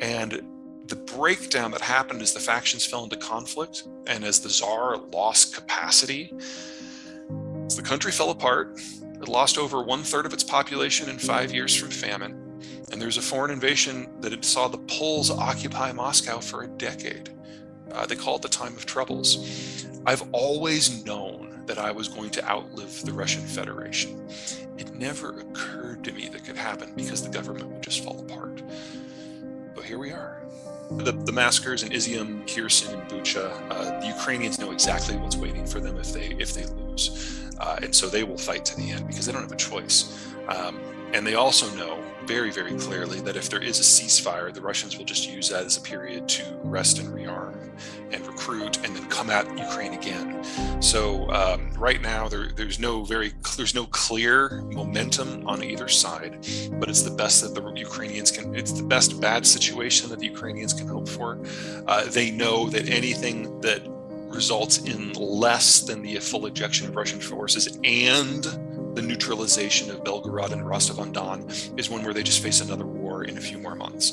And the breakdown that happened as the factions fell into conflict and as the Tsar lost capacity, as the country fell apart, it lost over 1/3 of its population in 5 years from famine. And there's a foreign invasion that it saw the Poles occupy Moscow for a decade. They call it the time of troubles. I've always known that I was going to outlive the Russian Federation. It never occurred to me that could happen because the government would just fall apart. But here we are. The massacres in Izium, Kherson, and Bucha, the Ukrainians know exactly what's waiting for them if they lose. And so they will fight to the end because they don't have a choice. And they also know very, very clearly that if there is a ceasefire, the Russians will just use that as a period to rest and rearm and recruit and then come at Ukraine again. So right now there's no clear momentum on either side, but it's the best that the Ukrainians can. It's the best bad situation that the Ukrainians can hope for. They know that anything that results in less than the full ejection of Russian forces and the neutralization of Belgorod and Rostov-on-Don is one where they just face another war in a few more months.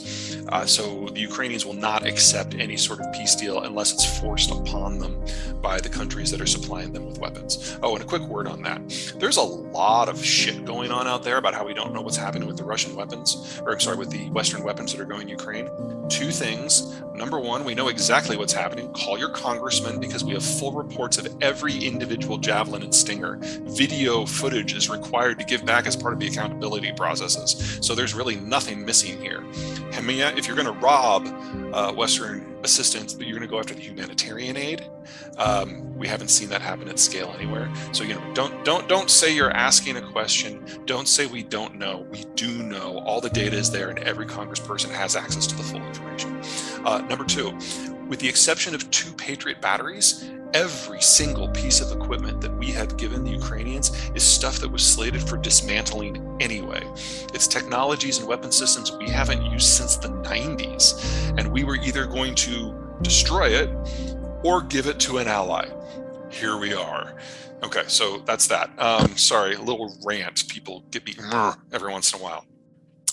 So the Ukrainians will not accept any sort of peace deal unless it's forced upon them by the countries that are supplying them with weapons. Oh, and a quick word on that. There's a lot of shit going on out there about how we don't know what's happening with the Russian weapons, or I'm sorry, with the Western weapons that are going to Ukraine. Two things. Number one, we know exactly what's happening. Call your congressman because we have full reports of every individual Javelin and Stinger. Video footage is required to give back as part of the accountability processes. So there's really nothing missing here. I mean, if you're going to rob Western assistance, but you're going to go after the humanitarian aid. We haven't seen that happen at scale anywhere. So don't say you're asking a question. Don't say we don't know. We do know. All the data is there, and every congressperson has access to the full information. Number two, with the exception of 2 Patriot batteries, every single piece of equipment that we have given the Ukrainians is stuff that was slated for dismantling anyway. It's technologies and weapon systems we haven't used since the 90s, and we were either going to destroy it or give it to an ally. Here we are. Okay, so that's that. Sorry, a little rant. People get me every once in a while.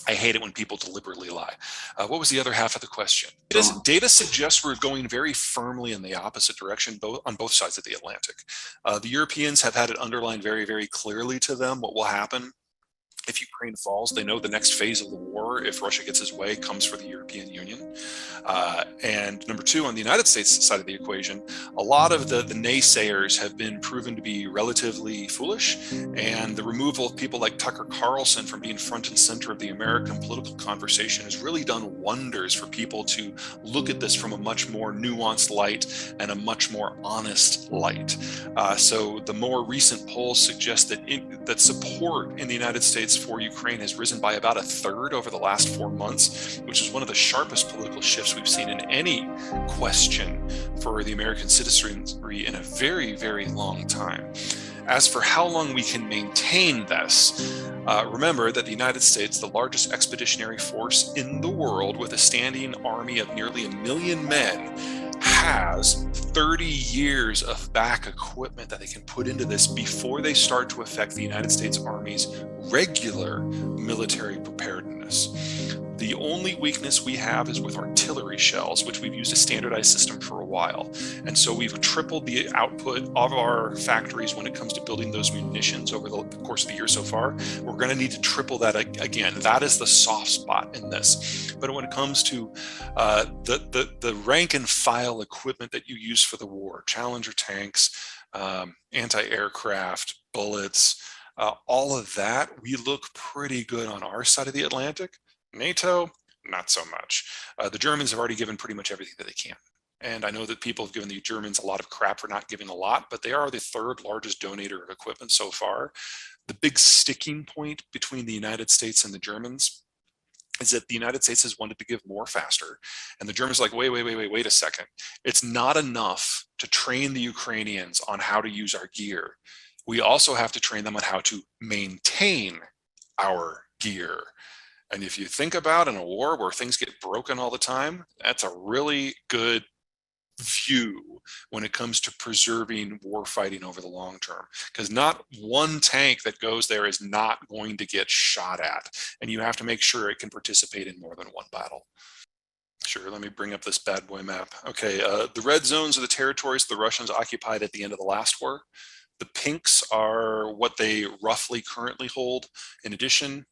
I hate it when people deliberately lie. What was the other half of the question? Data suggests we're going very firmly in the opposite direction on both sides of the Atlantic. The Europeans have had it underlined very, very clearly to them what will happen if Ukraine falls. They know the next phase of the war, if Russia gets his way, comes for the European Union. And number two, on the United States side of the equation, a lot of the naysayers have been proven to be relatively foolish, and the removal of people like Tucker Carlson from being front and center of the American political conversation has really done wonders for people to look at this from a much more nuanced light and a much more honest light. So the more recent polls suggest that support in the United States for Ukraine has risen by about 1/3 over the last 4 months, which is one of the sharpest political shifts we've seen in any question for the American citizenry in a very, very long time. As for how long we can maintain this, remember that the United States, the largest expeditionary force in the world with a standing army of nearly 1 million men, has 30 years of back equipment that they can put into this before they start to affect the United States Army's regular military preparedness. The only weakness we have is with artillery shells, which we've used a standardized system for a while. And so we've tripled the output of our factories when it comes to building those munitions over the course of the year so far. We're going to need to triple that again. That is the soft spot in this. But when it comes to the rank and file equipment that you use for the war, Challenger tanks, anti-aircraft, bullets, all of that, we look pretty good on our side of the Atlantic. NATO, not so much. The Germans have already given pretty much everything that they can. And I know that people have given the Germans a lot of crap for not giving a lot, but they are the 3rd largest donator of equipment so far. The big sticking point between the United States and the Germans is that the United States has wanted to give more faster. And the Germans are like, wait a second. It's not enough to train the Ukrainians on how to use our gear. We also have to train them on how to maintain our gear. And if you think about in a war where things get broken all the time, that's a really good view when it comes to preserving war fighting over the long term, because not one tank that goes there is not going to get shot at, and you have to make sure it can participate in more than one battle. Sure, let me bring up this bad boy map. Okay, the red zones are the territories the Russians occupied at the end of the last war. The pinks are what they roughly currently hold. In addition,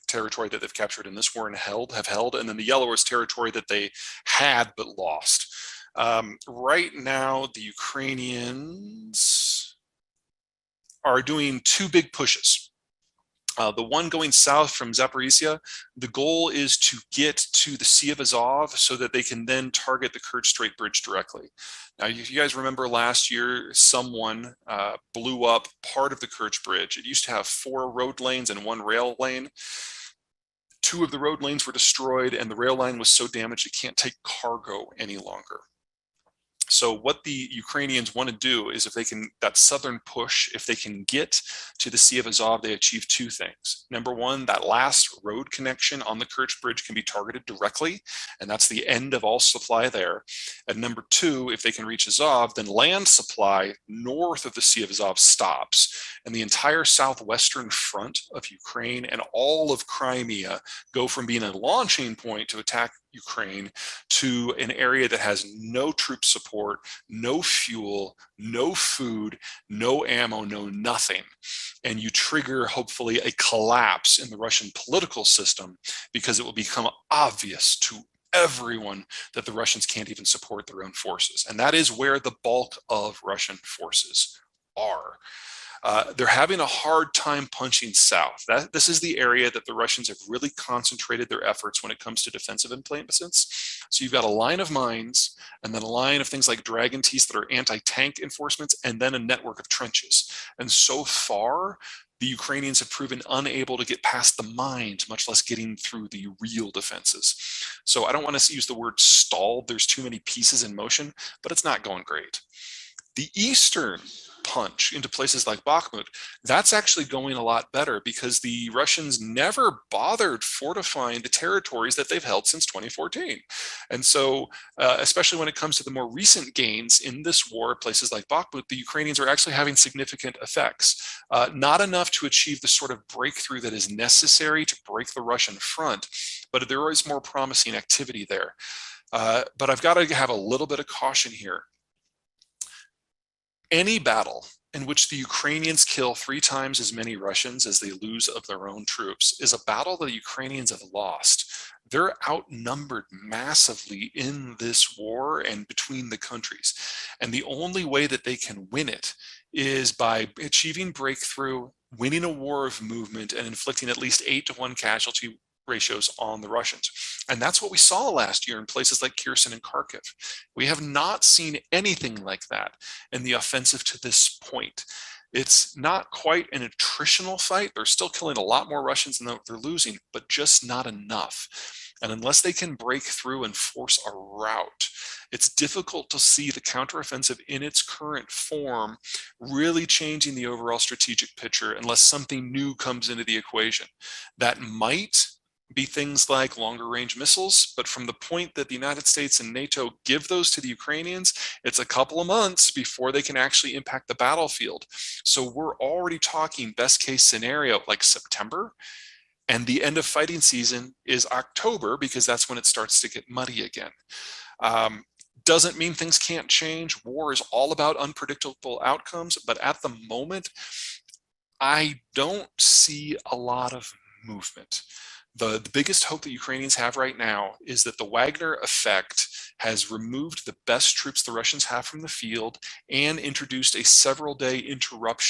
territory that they've captured in this war and have held, and then the yellow is territory that they had but lost. Right now, the Ukrainians are doing two big pushes. The one going south from Zaporizhia, the goal is to get to the Sea of Azov so that they can then target the Kerch Strait Bridge directly. Now, if you guys remember last year, someone blew up part of the Kerch Bridge. It used to have 4 road lanes and 1 rail lane. 2 of the road lanes were destroyed, and the rail line was so damaged it can't take cargo any longer. So what the Ukrainians want to do is, if they can, that southern push, if they can get to the Sea of Azov, they achieve 2 things. Number one, that last road connection on the Kerch Bridge can be targeted directly, and that's the end of all supply there. And number 2, if they can reach Azov, then land supply north of the Sea of Azov stops, and the entire southwestern front of Ukraine and all of Crimea go from being a launching point to attack Ukraine to an area that has no troop support, no fuel, no food, no ammo, no nothing. And you trigger, hopefully, a collapse in the Russian political system, because it will become obvious to everyone that the Russians can't even support their own forces. And that is where the bulk of Russian forces are. They're having a hard time punching south. This is the area that the Russians have really concentrated their efforts when it comes to defensive emplacements. So you've got a line of mines, and then a line of things like dragon teeth that are anti-tank enforcements, and then a network of trenches. And so far, the Ukrainians have proven unable to get past the mines, much less getting through the real defenses. So I don't want to use the word stalled. There's too many pieces in motion, but it's not going great. The eastern punch into places like Bakhmut, that's actually going a lot better, because the Russians never bothered fortifying the territories that they've held since 2014. And so, especially when it comes to the more recent gains in this war, places like Bakhmut, the Ukrainians are actually having significant effects. Not enough to achieve the sort of breakthrough that is necessary to break the Russian front, but there is more promising activity there. But I've got to have a little bit of caution here. Any battle in which the Ukrainians kill 3 times as many Russians as they lose of their own troops is a battle that the Ukrainians have lost. They're outnumbered massively in this war and between the countries. And the only way that they can win it is by achieving breakthrough, winning a war of movement, and inflicting at least 8-to-1 casualty ratios on the Russians. And that's what we saw last year in places like Kherson and Kharkiv. We have not seen anything like that in the offensive to this point. It's not quite an attritional fight. They're still killing a lot more Russians than they're losing, but just not enough. And unless they can break through and force a rout, it's difficult to see the counteroffensive in its current form really changing the overall strategic picture unless something new comes into the equation. That might be things like longer range missiles, but from the point that the United States and NATO give those to the Ukrainians, it's a couple of months before they can actually impact the battlefield. So we're already talking best case scenario like September, and the end of fighting season is October, because that's when it starts to get muddy again. Doesn't mean things can't change. War is all about unpredictable outcomes, but at the moment, I don't see a lot of movement. The biggest hope that Ukrainians have right now is that the Wagner effect has removed the best troops the Russians have from the field and introduced a several-day interruption